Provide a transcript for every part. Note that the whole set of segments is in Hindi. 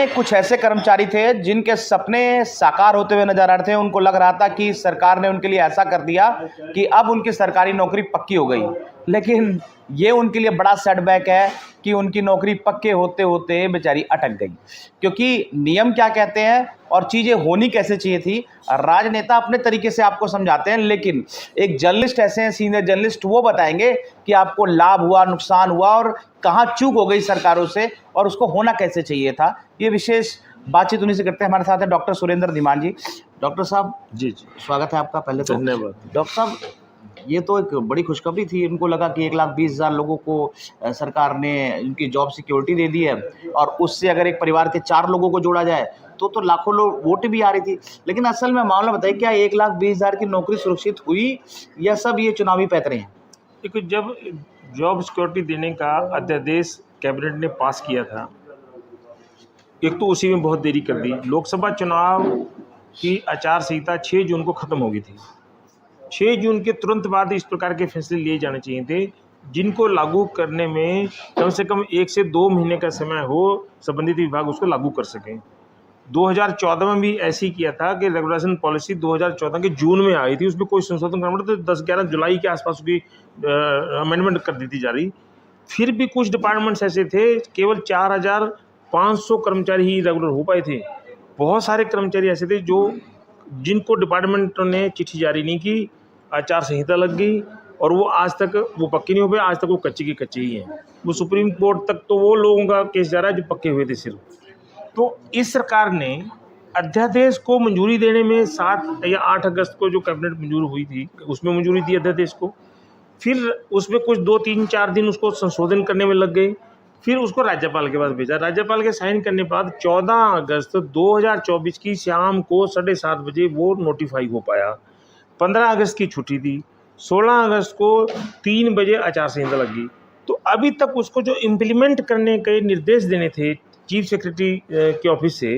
में कुछ ऐसे कर्मचारी थे जिनके सपने साकार होते हुए नजर आ रहे थे। उनको लग रहा था कि सरकार ने उनके लिए ऐसा कर दिया कि अब उनकी सरकारी नौकरी पक्की हो गई, लेकिन ये उनके लिए बड़ा सेटबैक है कि उनकी नौकरी पक्के होते होते बेचारी अटक गई। क्योंकि नियम क्या कहते हैं और चीज़ें होनी कैसे चाहिए थी, राजनेता अपने तरीके से आपको समझाते हैं, लेकिन एक जर्नलिस्ट ऐसे हैं, सीनियर जर्नलिस्ट, वो बताएंगे कि आपको लाभ हुआ, नुकसान हुआ और कहाँ चूक हो गई सरकारों से और उसको होना कैसे चाहिए था। ये विशेष बातचीत उन्हीं से करते हैं। हमारे साथ है डॉक्टर सुरेंद्र धीमान जी। डॉक्टर साहब जी जी, स्वागत है आपका। पहले तो धन्यवाद। डॉक्टर साहब, ये तो एक बड़ी खुशखबरी थी। उनको लगा कि 1,20,000 लोगों को सरकार ने उनकी जॉब सिक्योरिटी दे दी है और उससे अगर एक परिवार के 4 लोगों को जोड़ा जाए तो लाखों लोग वोट भी आ रही थी। लेकिन असल में मामला बताइए, क्या 1,20,000 की नौकरी सुरक्षित हुई या सब ये चुनावी पैतरे हैं? देखो, जब जॉब सिक्योरिटी देने का अध्यादेश कैबिनेट ने पास किया था, एक तो उसी में बहुत देरी कर दी। लोकसभा चुनाव की आचार संहिता 6 जून को ख़त्म हो गई थी। 6 जून के तुरंत बाद इस प्रकार के फैसले लिए जाने चाहिए थे जिनको लागू करने में कम से कम 1 से 2 महीने का समय हो, संबंधित विभाग उसको लागू कर सकें। 2014 में भी ऐसे ही किया था कि रेगुलेशन पॉलिसी 2014 के जून में आई थी, उसमें कोई संशोधन करना पड़ा तो 10-11 जुलाई के आसपास उसकी अमेंडमेंट कर दी थी जारी। फिर भी कुछ डिपार्टमेंट्स ऐसे थे, केवल 4,500 कर्मचारी ही रेगुलर हो पाए थे। बहुत सारे कर्मचारी ऐसे थे जिनको डिपार्टमेंट ने चिट्ठी जारी नहीं की, आचार संहिता लग गई और वो आज तक वो पक्के नहीं हो पाए। आज तक वो कच्चे के कच्चे ही हैं। वो सुप्रीम कोर्ट तक तो वो लोगों का केस जा रहा है जो पक्के हुए थे सिर्फ। तो इस सरकार ने अध्यादेश को मंजूरी देने में 7 या 8 अगस्त को जो कैबिनेट मंजूर हुई थी, उसमें मंजूरी दी अध्यादेश को। फिर उसमें कुछ 2-3-4 दिन उसको संशोधन करने में लग गए। फिर उसको राज्यपाल के पास भेजा। राज्यपाल के साइन करने के बाद 14 अगस्त 2024 की शाम को 7:30 बजे वो नोटिफाई हो पाया। 15 अगस्त की छुट्टी थी। 16 अगस्त को 3 बजे आचार संहिता लगी। तो अभी तक उसको जो इम्प्लीमेंट करने के निर्देश देने थे चीफ सेक्रेटरी के ऑफिस से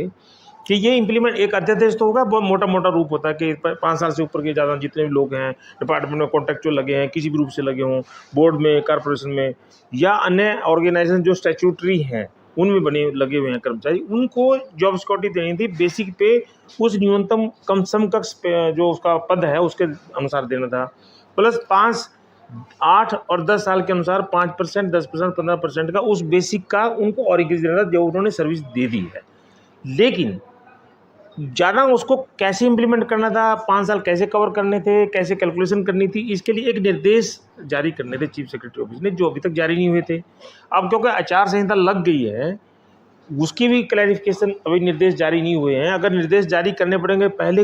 कि ये इम्प्लीमेंट, एक अध्यादेश तो होगा, बहुत मोटा मोटा रूप होता है कि 5 साल से ऊपर के ज़्यादा जितने भी लोग हैं डिपार्टमेंट में कॉन्ट्रैक्चुअल लगे हैं, किसी भी रूप से लगे हों, बोर्ड में, कॉर्पोरेशन में या अन्य ऑर्गेनाइजेशन जो स्टैट्यूटरी हैं उनमें बने लगे हुए हैं कर्मचारी, उनको जॉब सिक्योरिटी देनी थी। बेसिक पे उस न्यूनतम कम समकक्ष जो उसका पद है उसके अनुसार देना था, प्लस 5, 8 और 10 साल के अनुसार 5%, 10%, 15% का उस बेसिक का उनको और इंक्रीज देना था जो उन्होंने सर्विस दे दी है। लेकिन ज़्यादा उसको कैसे इम्प्लीमेंट करना था, 5 साल कैसे कवर करने थे, कैसे कैलकुलेशन करनी थी, इसके लिए एक निर्देश जारी करने थे चीफ सेक्रेटरी ऑफिस ने, जो अभी तक जारी नहीं हुए थे। अब क्योंकि आचार संहिता लग गई है, उसकी भी क्लैरिफिकेशन अभी निर्देश जारी नहीं हुए हैं। अगर निर्देश जारी करने पड़ेंगे, पहले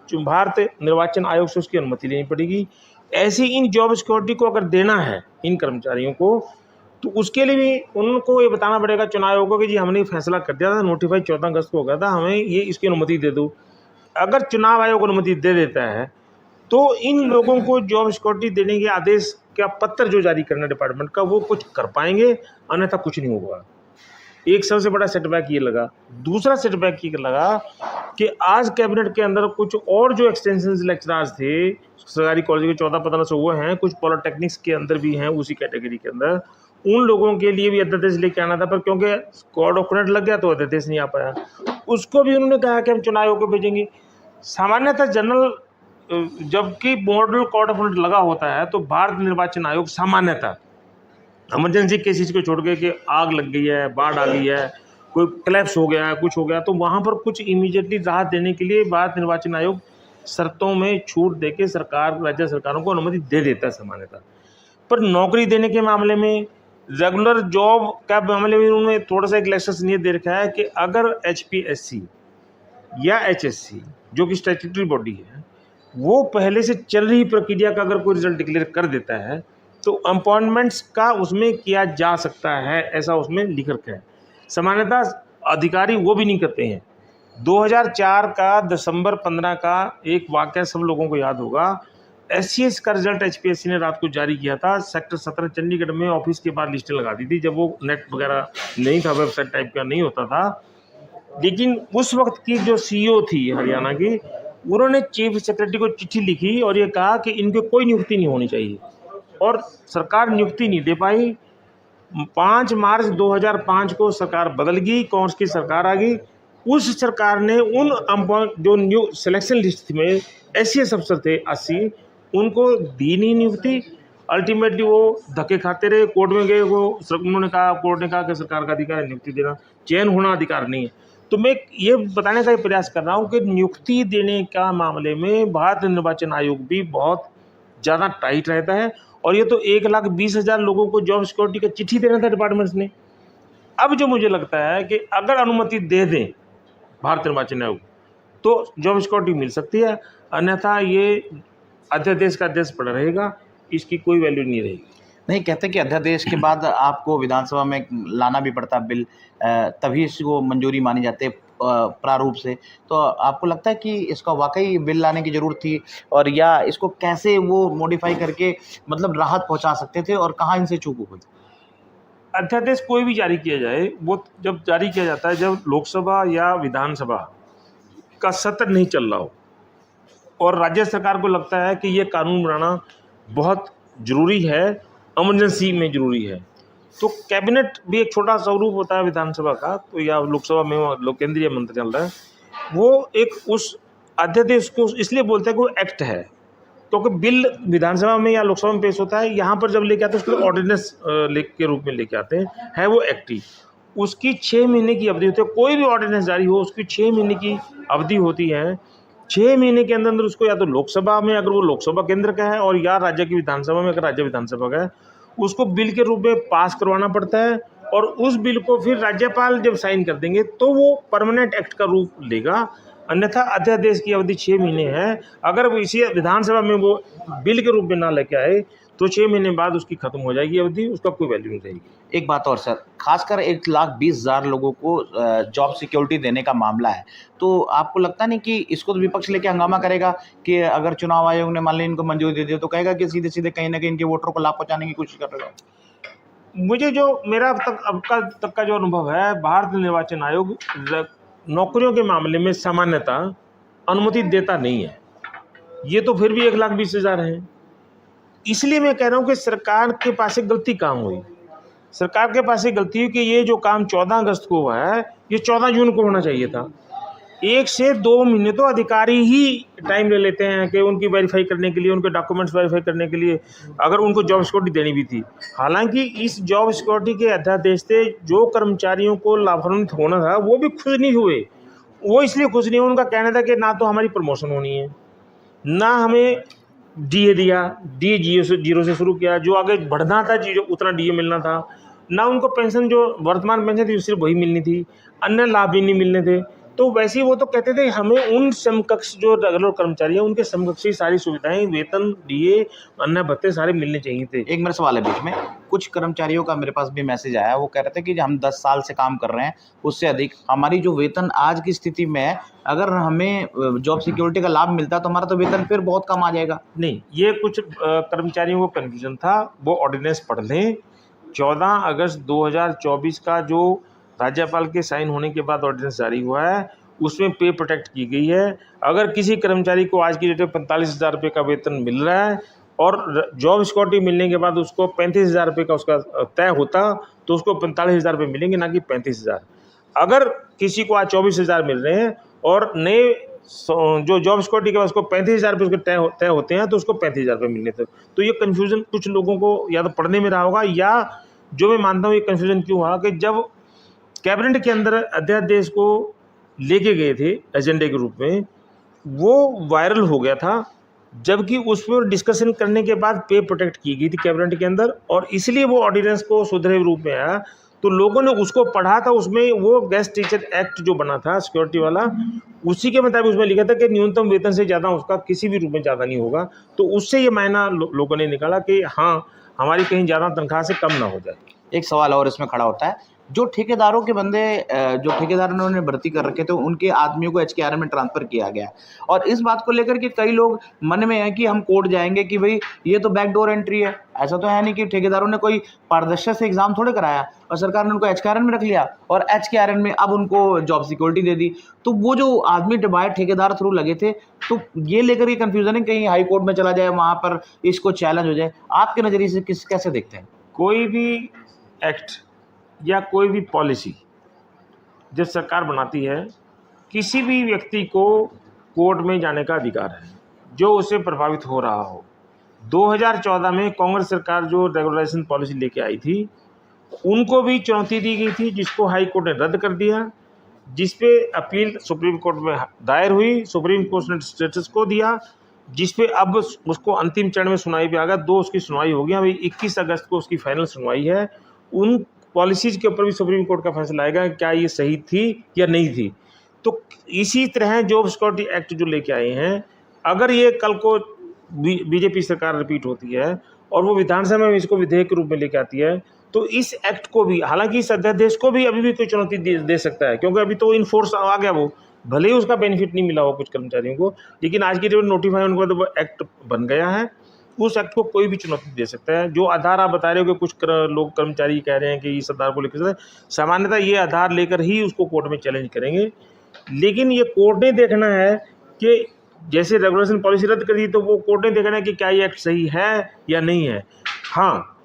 भारत निर्वाचन आयोग से उसकी अनुमति लेनी पड़ेगी। ऐसी इन जॉब सिक्योरिटी को अगर देना है इन कर्मचारियों को, तो उसके लिए भी उनको ये बताना पड़ेगा चुनाव आयोग को कि जी हमने फैसला कर दिया था, नोटिफाई 14 अगस्त को हो गया था, हमें ये इसकी अनुमति दे दो। अगर चुनाव आयोग अनुमति दे देता है तो इन लोगों को जॉब सिक्योरिटी देने के आदेश का पत्र जो जारी करना डिपार्टमेंट का, वो कुछ कर पाएंगे, अन्यथा कुछ नहीं होगा। एक सबसे बड़ा सेटबैक ये लगा। दूसरा सेटबैक ये लगा कि आज कैबिनेट के अंदर कुछ और जो एक्सटेंशन लेक्चरार्स थे सरकारी कॉलेज के 14-1500 वो हैं, कुछ पॉलिटेक्निक्स के अंदर भी हैं उसी कैटेगरी के अंदर, उन लोगों के लिए भी अध्यादेश लेके आना था, पर क्योंकि कोड ऑफ कंडक्ट लग गया तो अध्यादेश नहीं आ पाया। उसको भी उन्होंने कहा कि हम चुनाव आयोग को भेजेंगे। सामान्यतः जनरल, जबकि मॉडल कोड ऑफ कंडक्ट लगा होता है तो भारत निर्वाचन आयोग सामान्यतः इमरजेंसी केसेस को छोड़ के कि आग लग गई है, बाढ़ आ गई है, कोई क्लैप्स हो गया है, कुछ हो गया, तो वहाँ पर कुछ इमीडिएटली राहत देने के लिए भारत निर्वाचन आयोग शर्तों में छूट देके सरकार, राज्य सरकारों को अनुमति दे देता है सामान्यतः। पर नौकरी देने के मामले में, रेगुलर जॉब का मामले में उन्होंने थोड़ा सा एक लेक्चर ये दे रखा है कि अगर HPSC या HSC जो कि स्टैट्यूटरी बॉडी है, वो पहले से चल रही प्रक्रिया का अगर कोई रिजल्ट डिक्लेयर कर देता है तो अपॉइंटमेंट्स का उसमें किया जा सकता है, ऐसा उसमें लिख रखा है। सामान्यतः अधिकारी वो भी नहीं करते हैं। 2004 का दिसंबर 15 का एक वाक़या सब लोगों को याद होगा। SCS का रिजल्ट HPSC ने रात को जारी किया था। सेक्टर 17 चंडीगढ़ में ऑफिस के बाहर लिस्टें लगा दी थी, जब वो नेट वगैरह नहीं था, वेबसाइट टाइप का नहीं होता था। लेकिन उस वक्त की जो CEO थी हरियाणा की, उन्होंने चीफ सेक्रेटरी को चिट्ठी लिखी और ये कहा कि इनकी कोई नियुक्ति नहीं होनी चाहिए, और सरकार नियुक्ति नहीं दे पाई। 5 मार्च 2005 को सरकार बदल गई, कांग्रेस की सरकार आ गई। उस सरकार ने उन जो न्यू सिलेक्शन लिस्ट में एससीएस अफसर थे 80, उनको दी नहीं नियुक्ति। अल्टीमेटली वो धक्के खाते रहे, कोर्ट में गए, उन्होंने कहा, कोर्ट ने कहा कि सरकार का अधिकार है नियुक्ति देना, चयन होना अधिकार नहीं है। तो मैं ये बताने का प्रयास कर रहा हूँ कि नियुक्ति देने का मामले में भारत निर्वाचन आयोग भी बहुत ज़्यादा टाइट रहता है। और ये तो 1,20,000 लोगों को जॉब सिक्योरिटी का चिट्ठी देना था डिपार्टमेंट्स ने। अब जो मुझे लगता है कि अगर अनुमति दे दें भारत निर्वाचन आयोग तो जॉब सिक्योरिटी मिल सकती है, अन्यथा ये अध्यादेश का अध्यादेश पड़ा रहेगा, इसकी कोई वैल्यू नहीं रहेगी। नहीं, कहते कि अध्यादेश के बाद आपको विधानसभा में लाना भी पड़ता बिल, तभी इसको मंजूरी मानी जाती है प्रारूप से। तो आपको लगता है कि इसका वाकई बिल लाने की ज़रूरत थी, और या इसको कैसे वो मॉडिफाई करके मतलब राहत पहुंचा सकते थे, और कहाँ इनसे चूक हुई? अध्यादेश कोई भी जारी किया जाए, वो जब जारी किया जाता है जब लोकसभा या विधानसभा का सत्र नहीं चल रहा हो और राज्य सरकार को लगता है कि ये कानून बनाना बहुत ज़रूरी है, इमरजेंसी में ज़रूरी है, तो कैबिनेट भी एक छोटा स्वरूप होता है विधानसभा का, तो या लोकसभा में लोक केंद्रीय मंत्रिमंडल है, वो एक उस अध्यादेश को इसलिए बोलते हैं कि वो एक्ट है, क्योंकि बिल विधानसभा में या लोकसभा में पेश होता है, यहाँ पर जब लेके आते हैं उसको ऑर्डिनेंस के रूप में लेके आते हैं, है वो एक्ट ही। उसकी 6 महीने की अवधि होती है, कोई भी ऑर्डिनेंस जारी हो उसकी 6 महीने की अवधि होती है। 6 महीने के अंदर अंदर उसको या तो लोकसभा में अगर वो लोकसभा केंद्र का है, और या राज्य की विधानसभा में अगर राज्य विधानसभा का है, उसको बिल के रूप में पास करवाना पड़ता है, और उस बिल को फिर राज्यपाल जब साइन कर देंगे तो वो परमानेंट एक्ट का रूप लेगा। अन्यथा अध्यादेश की अवधि 6 महीने है। अगर वो इसी विधानसभा में वो बिल के रूप में ना लेके आए तो 6 महीने बाद उसकी खत्म हो जाएगी अवधि, उसका कोई वैल्यू नहीं रहेगी। एक बात और सर, खासकर 1,20,000 लोगों को जॉब सिक्योरिटी देने का मामला है, तो आपको लगता नहीं कि इसको तो विपक्ष लेके हंगामा करेगा कि अगर चुनाव आयोग ने मान ली इनको मंजूरी दे दी तो कहेगा कि सीधे सीधे कहीं ना कहीं इनके वोटरों को लाभ पहुंचाने की कोशिश कर रहे हो? मुझे जो मेरा अब तक का जो अनुभव है, भारत निर्वाचन आयोग नौकरियों के मामले में सामान्यतः अनुमति देता नहीं है। ये तो फिर भी 1,20,000 है। इसलिए मैं कह रहा हूँ कि सरकार के पास एक गलती काम हुई। सरकार के पास एक गलती हुई कि ये जो काम 14 अगस्त को हुआ है, ये 14 जून को होना चाहिए था। 1 से 2 महीने तो अधिकारी ही टाइम ले लेते हैं कि उनकी वेरीफाई करने के लिए, उनके डॉक्यूमेंट्स वेरीफाई करने के लिए, अगर उनको जॉब सिक्योरिटी देनी भी थी। हालांकि इस जॉब सिक्योरिटी के अध्यादेश से जो कर्मचारियों को लाभान्वित होना था वो भी खुश नहीं हुए। वो इसलिए खुश नहीं हुए, उनका कहना था कि ना तो हमारी प्रमोशन होनी है, ना हमें डीए दिया, डीए जीरो से शुरू किया, जो आगे बढ़ना था उतना डीए मिलना था, ना उनको पेंशन जो वर्तमान पेंशन थी सिर्फ वही मिलनी थी, अन्य लाभ भी नहीं मिलने थे। तो वैसे ही वो तो कहते थे हमें उन समकक्ष जो रेगुलर कर्मचारी हैं उनके समकक्षी सारी सुविधाएं, वेतन, डीए, अन्य भत्ते सारे मिलने चाहिए थे। एक मेरा सवाल है बीच में, कुछ कर्मचारियों का मेरे पास भी मैसेज आया, वो कह रहे थे कि हम 10 साल से काम कर रहे हैं, उससे अधिक हमारी जो वेतन आज की स्थिति में है, अगर हमें जॉब सिक्योरिटी का लाभ मिलता है तो हमारा तो वेतन फिर बहुत कम आ जाएगा। नहीं, ये कुछ कर्मचारियों को कन्फ्यूजन था, वो ऑर्डिनेंस पढ़ लें। 14 अगस्त 2024 का जो राज्यपाल के साइन होने के बाद ऑर्डिनेंस जारी हुआ है, उसमें पे प्रोटेक्ट की गई है। अगर किसी कर्मचारी को आज की डेट में 45,000 रुपये का वेतन मिल रहा है और जॉब सिक्योरिटी मिलने के बाद उसको 35,000 रुपये का उसका तय होता, तो उसको 45,000 रुपये मिलेंगे, ना कि 35,000। अगर किसी को आज 24,000 मिल रहे हैं और नए जो जॉब सिक्योरिटी के बाद उसको 35,000 रुपये उसके तय होते हैं, तो उसको 35,000 रुपये मिलने थे। तो ये कन्फ्यूज़न कुछ लोगों को या तो पढ़ने में रहा होगा, या जो मैं मानता हूँ ये कन्फ्यूज़न क्यों हुआ कि जब कैबिनेट के अंदर अध्यादेश को लेके गए थे एजेंडे के रूप में, वो वायरल हो गया था, जबकि उस पर डिस्कशन करने के बाद पे प्रोटेक्ट की गई थी कैबिनेट के अंदर, और इसलिए वो ऑर्डिनेंस को सुधरे रूप में आया। तो लोगों ने उसको पढ़ा था, उसमें वो गेस्ट टीचर एक्ट जो बना था सिक्योरिटी वाला, उसी के मुताबिक उसमें लिखा था कि न्यूनतम वेतन से ज़्यादा उसका किसी भी रूप में ज़्यादा नहीं होगा। तो उससे ये मायना लोगों ने निकाला कि हाँ, हमारी कहीं ज़्यादा तनख्वाह से कम ना हो जाए। एक सवाल और इसमें खड़ा होता है, जो ठेकेदारों के बंदे जो ठेकेदारों ने भर्ती कर रखे थे उनके आदमियों को एचकेआरएम में ट्रांसफ़र किया गया, और इस बात को लेकर के कई लोग मन में है कि हम कोर्ट जाएंगे कि भाई ये तो बैकडोर एंट्री है। ऐसा तो है नहीं कि ठेकेदारों ने कोई पारदर्शिता से एग्जाम थोड़े कराया और सरकार ने उनको एचकेआरएम में रख लिया और एचकेआरएम में अब उनको जॉब सिक्योरिटी दे दी। तो वो जो आदमी डिवाइड ठेकेदार थ्रू लगे थे, तो ये लेकर के कन्फ्यूजन है कहीं हाई कोर्ट में चला जाए, वहाँ पर इसको चैलेंज हो जाए। आपके नज़रिए से कैसे देखते हैं? कोई भी एक्ट या कोई भी पॉलिसी जब सरकार बनाती है, किसी भी व्यक्ति को कोर्ट में जाने का अधिकार है जो उससे प्रभावित हो रहा हो। 2014 में कांग्रेस सरकार जो रेगुलराइजेशन पॉलिसी लेके आई थी, उनको भी चुनौती दी गई थी, जिसको हाई कोर्ट ने रद्द कर दिया, जिस पे अपील सुप्रीम कोर्ट में दायर हुई, सुप्रीम कोर्ट ने स्टेटस को दिया, जिस पे अब उसको अंतिम चरण में सुनवाई पे आ गया। 2 उसकी सुनवाई हो गई, अभी 21 अगस्त को उसकी फाइनल सुनवाई है। उन पॉलिसीज के ऊपर भी सुप्रीम कोर्ट का फैसला आएगा क्या ये सही थी या नहीं थी। तो इसी तरह जॉब सिक्योरिटी एक्ट जो लेके आए हैं, अगर ये कल को बीजेपी सरकार रिपीट होती है और वो विधानसभा में इसको विधेयक के रूप में लेके आती है, तो इस एक्ट को भी, हालांकि इस अध्यादेश को भी अभी भी कोई चुनौती दे सकता है, क्योंकि अभी तो इन फोर्स आ गया, वो भले ही उसका बेनिफिट नहीं मिला हो कुछ कर्मचारियों को, लेकिन आज की डेट में नोटिफाई होने के बाद वो एक्ट बन गया है। उस एक्ट को कोई भी चुनौती दे सकता है। जो आधार आप बता रहे हो कि कुछ लोग कर्मचारी कह रहे हैं कि इस आधार को लेकर, सामान्यतः ये आधार लेकर ही उसको कोर्ट में चैलेंज करेंगे, लेकिन ये कोर्ट ने देखना है कि जैसे रेगुलेशन पॉलिसी रद्द कर दी, तो वो कोर्ट ने देखना है कि क्या ये एक्ट सही है या नहीं है। हाँ,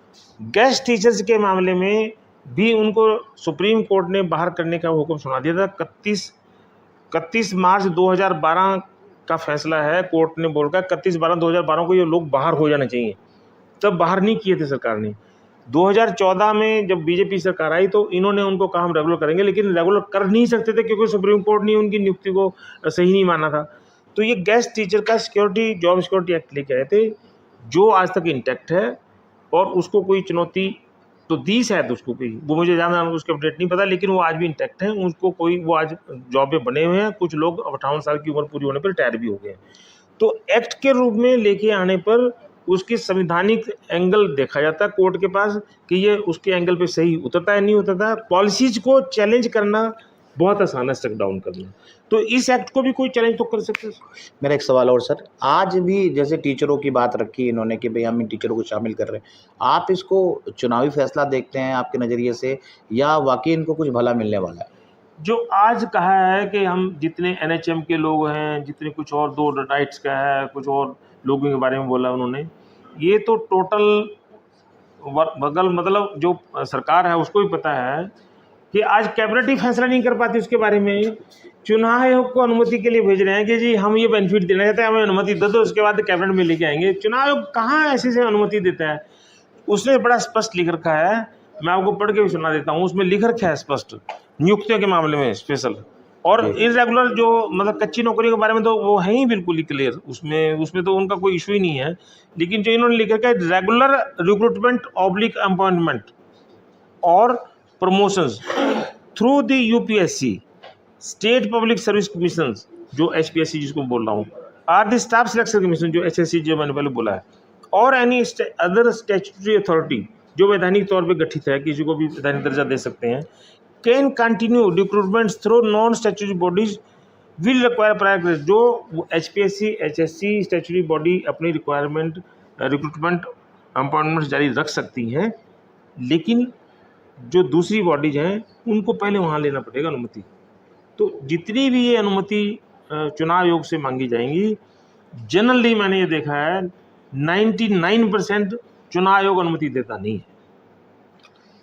गेस्ट टीचर्स के मामले में भी उनको सुप्रीम कोर्ट ने बाहर करने का हुक्म सुना दिया था। 31 मार्च 2012 का फैसला है, कोर्ट ने बोल रहा 31/12/2012 को ये लोग बाहर हो जाने चाहिए, तब बाहर नहीं किए थे सरकार ने। 2014 में जब बीजेपी सरकार आई तो इन्होंने उनको कहा हम रेगुलर करेंगे, लेकिन रेगुलर कर नहीं सकते थे क्योंकि सुप्रीम कोर्ट ने उनकी नियुक्ति को सही नहीं माना था। तो ये गेस्ट टीचर का जॉब सिक्योरिटी एक्ट लेके आए थे, जो आज तक इंटैक्ट है, और उसको कोई चुनौती तो दी शायद उसको कोई, वो मुझे ज़्यादा उसके अपडेट नहीं पता, लेकिन वो आज भी इंटैक्ट है। उसको कोई, वो आज जॉब में बने हुए हैं, कुछ लोग 58 साल की उम्र पूरी होने पर रिटायर भी हो गए हैं। तो एक्ट के रूप में लेके आने पर उसकी संवैधानिक एंगल देखा जाता है कोर्ट के पास कि ये उसके एंगल पे सही उतरता है नहीं उतरता। पॉलिसीज को चैलेंज करना बहुत आसान है, स्टक डाउन करना, तो इस एक्ट को भी कोई चैलेंज तो कर सकते हैं। मेरा एक सवाल और सर, आज भी जैसे टीचरों की बात रखी इन्होंने कि भाई हम इन टीचरों को शामिल कर रहे हैं, आप इसको चुनावी फैसला देखते हैं आपके नज़रिए से, या वाकई इनको कुछ भला मिलने वाला है? जो आज कहा है कि हम जितने NHM के लोग हैं, जितने कुछ और 2 राइट्स का है, कुछ और लोगों के बारे में बोला उन्होंने, ये तो टोटल बगल, मतलब जो सरकार है उसको भी पता है कि आज कैबिनेट ही फैसला नहीं कर पाती उसके बारे में। चुनाव आयोग को अनुमति के लिए भेज रहे हैं कि जी हम ये बेनिफिट देना चाहते हैं, हमें अनुमति दे दो, उसके बाद कैबिनेट में लेके आएंगे। चुनाव आयोग कहाँ ऐसे से अनुमति देता है? उसने बड़ा स्पष्ट लिख रखा है, मैं आपको पढ़ के भी सुना देता हूँ। उसमें लिख रखा है स्पष्ट, नियुक्तियों के मामले में स्पेशल, और इरेगुलर जो मतलब कच्ची नौकरी के बारे में तो वो है ही बिल्कुल ही क्लियर, उसमें तो उनका कोई इशू ही नहीं है। लेकिन जो इन्होंने लिख रखा है, रेगुलर रिक्रूटमेंट ऑब्लिक अपॉइंटमेंट और promotions through the UPSC, state public service commission, जो HPSC जिसको बोल रहा हूँ, or the staff selection commission, जो SSC जो मैंने पहले बोला है, और एनी अदर स्टैट्यूटरी अथॉरिटी जो वैधानिक तौर पे गठित है, किसी को भी वैधानिक दर्जा दे सकते हैं, can continue recruitment through non statutory bodies will require prior. जो HPSC HSC स्टैट्यूटरी बॉडी अपनी रिक्रूटमेंट अपॉइंटमेंट जारी रख सकती हैं, लेकिन जो दूसरी बॉडीज हैं उनको पहले वहाँ लेना पड़ेगा अनुमति। तो जितनी भी ये अनुमति चुनाव आयोग से मांगी जाएंगी, जनरली मैंने ये देखा है 99% चुनाव आयोग अनुमति देता नहीं है।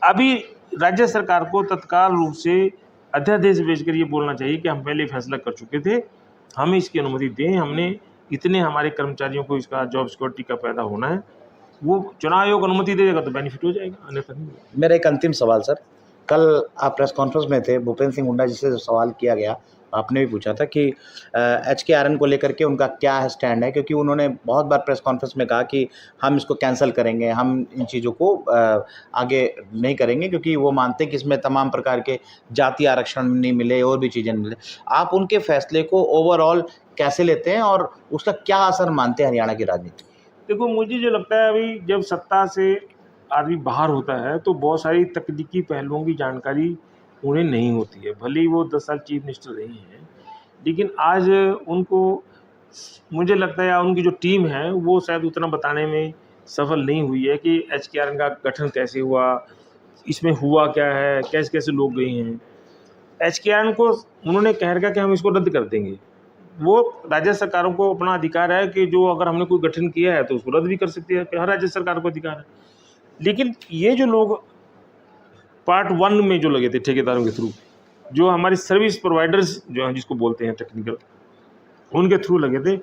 अभी राज्य सरकार को तत्काल रूप से अध्यादेश भेजकर ये बोलना चाहिए कि हम पहले फैसला कर चुके थे, हमें इसकी अनुमति दें, हमने इतने हमारे कर्मचारियों को इसका जॉब सिक्योरिटी का पैदा होना है, वो चुनाव आयोग अनुमति दे देगा तो बेनिफिट हो जाएगा, अन्यथा नहीं। मेरा एक अंतिम सवाल सर, कल आप प्रेस कॉन्फ्रेंस में थे, भूपेंद्र सिंह हुड्डा जी से जो सवाल किया गया, आपने भी पूछा था कि HKRN को लेकर के उनका क्या स्टैंड है, क्योंकि उन्होंने बहुत बार प्रेस कॉन्फ्रेंस में कहा कि हम इसको कैंसिल करेंगे, हम इन चीज़ों को आगे नहीं करेंगे, क्योंकि वो मानते हैं कि इसमें तमाम प्रकार के जाति आरक्षण नहीं मिले और भी चीज़ें नहीं मिले। आप उनके फैसले को ओवरऑल कैसे लेते हैं और उसका क्या असर मानते हैं हरियाणा की राजनीति? देखो, मुझे जो लगता है, अभी जब सत्ता से आदमी बाहर होता है तो बहुत सारी तकनीकी पहलुओं की जानकारी उन्हें नहीं होती है। भले ही वो 10 साल चीफ मिनिस्टर रही हैं, लेकिन आज उनको, मुझे लगता है, या उनकी जो टीम है वो शायद उतना बताने में सफल नहीं हुई है कि HKRN का गठन कैसे हुआ, इसमें हुआ क्या है, कैसे कैसे लोग गए हैं। HKRN को उन्होंने कह रखा कि हम इसको रद्द कर देंगे। वो राज्य सरकारों को अपना अधिकार है कि जो अगर हमने कोई गठन किया है तो उसको रद्द भी कर सकती है, हर राज्य सरकार को अधिकार है। लेकिन ये जो लोग पार्ट 1 में जो लगे थे ठेकेदारों के थ्रू, जो हमारी सर्विस प्रोवाइडर्स जो हैं जिसको बोलते हैं टेक्निकल, उनके थ्रू लगे थे।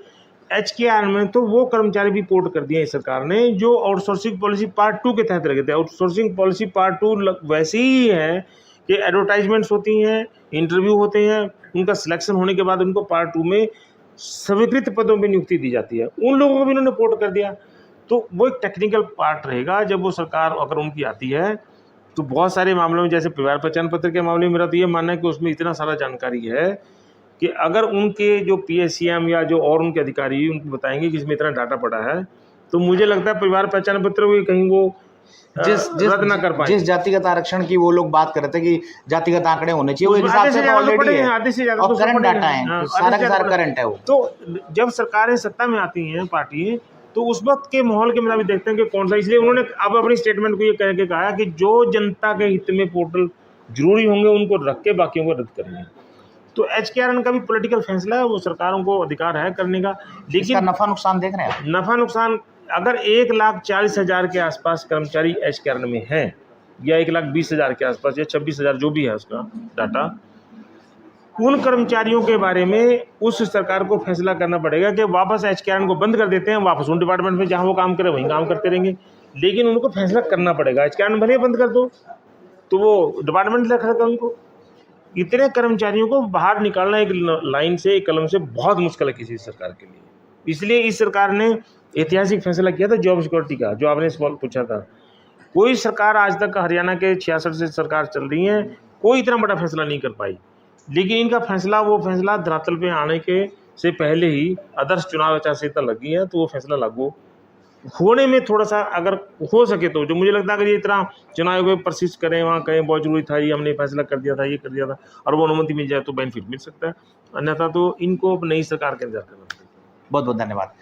HKR में तो वो कर्मचारी भी पोर्ट कर दिए सरकार ने जो आउटसोर्सिंग पॉलिसी पार्ट 2 के तहत लगे थे। आउटसोर्सिंग पॉलिसी पार्ट 2 वैसी ही है कि एडवर्टाइजमेंट्स होती हैं, इंटरव्यू होते हैं, उनका सिलेक्शन होने के बाद उनको पार्ट 2 में स्वीकृत पदों पर नियुक्ति दी जाती है। उन लोगों को भी उन्होंने पोर्ट कर दिया। तो वो एक टेक्निकल पार्ट रहेगा। जब वो सरकार अगर उनकी आती है तो बहुत सारे मामलों में, जैसे परिवार पहचान पत्र के मामले में मेरा तो ये मानना है कि उसमें इतना सारा जानकारी है कि अगर उनके जो PSCM या जो और उनके अधिकारी उनको बताएंगे कि इसमें इतना डाटा पड़ा है, तो मुझे लगता है परिवार पहचान पत्र भी कहीं वो रद्द ना कर पाए। जिस जातिगत आरक्षण की वो लोग बात कर रहे थे कि जातिगत आंकड़े होने चाहिए, वो एक हिसाब से तो ऑलरेडी है, आधे से ज्यादा और करंट डाटा है, सारा का सारा करंट है वो। तो जब सरकारें सत्ता में आती हैं पार्टी, तो उस वक्त के माहौल के मुताबिक देखते हैं कि कौन सा। इसलिए उन्होंने अब अपनी स्टेटमेंट को ये कह के कहा कि जो जनता के हित में पोर्टल जरूरी होंगे उनको रख के बाकियों को रद्द करेंगे। तो HKR का भी पॉलिटिकल फैसला है, वो सरकारों को अधिकार है करने का। लेकिन नफा नुकसान देख रहे हैं, नफा नुकसान अगर 1,40,000 के आसपास कर्मचारी HKR में हैं, या 1,20,000 के आसपास, या 26,000 जो भी है उसका डाटा, उन कर्मचारियों के बारे में उस सरकार को फैसला करना पड़ेगा कि वापस HKR को बंद कर देते हैं, वापस उन डिपार्टमेंट में जहां वो काम करे वहीं काम करते रहेंगे। लेकिन उनको फैसला करना पड़ेगा। HKR भले बंद कर दो तो वो डिपार्टमेंट रखा था उनको। इतने कर्मचारियों को बाहर निकालना एक लाइन से, एक कलम से बहुत मुश्किल है किसी सरकार के लिए। इसलिए इस सरकार ने ऐतिहासिक फैसला किया था जॉब सिक्योरिटी का, जो आपने सवाल पूछा था। कोई सरकार आज तक, हरियाणा के 66 से सरकार चल रही है, कोई इतना बड़ा फैसला नहीं कर पाई। लेकिन इनका फैसला, वो फैसला धरातल पे आने के से पहले ही आदर्श चुनाव आचार संहिता लगी है, तो वो फैसला लागू होने में थोड़ा सा अगर हो सके तो, जो मुझे लगता है अगर ये इतना चुनाव में परसिस्ट करें, वहाँ कहें बहुत जरूरी था, ये हमने फैसला कर दिया था, ये कर दिया था, और वो अनुमति मिल जाए तो बेनिफिट मिल सकता है। अन्यथा तो इनको नई सरकार का इंतजार करना पड़ेगा। बहुत बहुत धन्यवाद।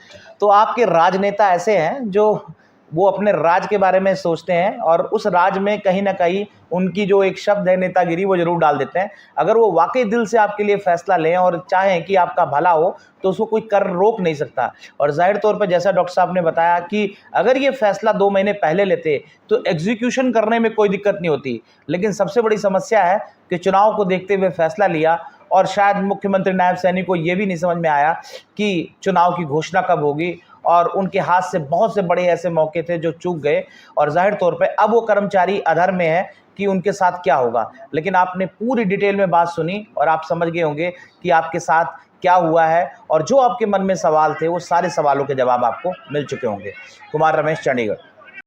तो आपके राजनेता ऐसे हैं जो वो अपने राज के बारे में सोचते हैं और उस राज में कहीं ना कहीं उनकी जो एक शब्द है नेतागिरी, वो जरूर डाल देते हैं। अगर वो वाकई दिल से आपके लिए फैसला लें और चाहें कि आपका भला हो, तो उसको कोई कर रोक नहीं सकता। और जाहिर तौर पर जैसा डॉक्टर साहब ने बताया कि अगर ये फैसला 2 महीने पहले लेते तो एग्जीक्यूशन करने में कोई दिक्कत नहीं होती। लेकिन सबसे बड़ी समस्या है कि चुनाव को देखते हुए फैसला लिया, और शायद मुख्यमंत्री नायब सैनी को ये भी नहीं समझ में आया कि चुनाव की घोषणा कब होगी, और उनके हाथ से बहुत से बड़े ऐसे मौके थे जो चूक गए। और जाहिर तौर पे अब वो कर्मचारी अधर में है कि उनके साथ क्या होगा। लेकिन आपने पूरी डिटेल में बात सुनी और आप समझ गए होंगे कि आपके साथ क्या हुआ है, और जो आपके मन में सवाल थे वो सारे सवालों के जवाब आपको मिल चुके होंगे। कुमार रमेश, चंडीगढ़।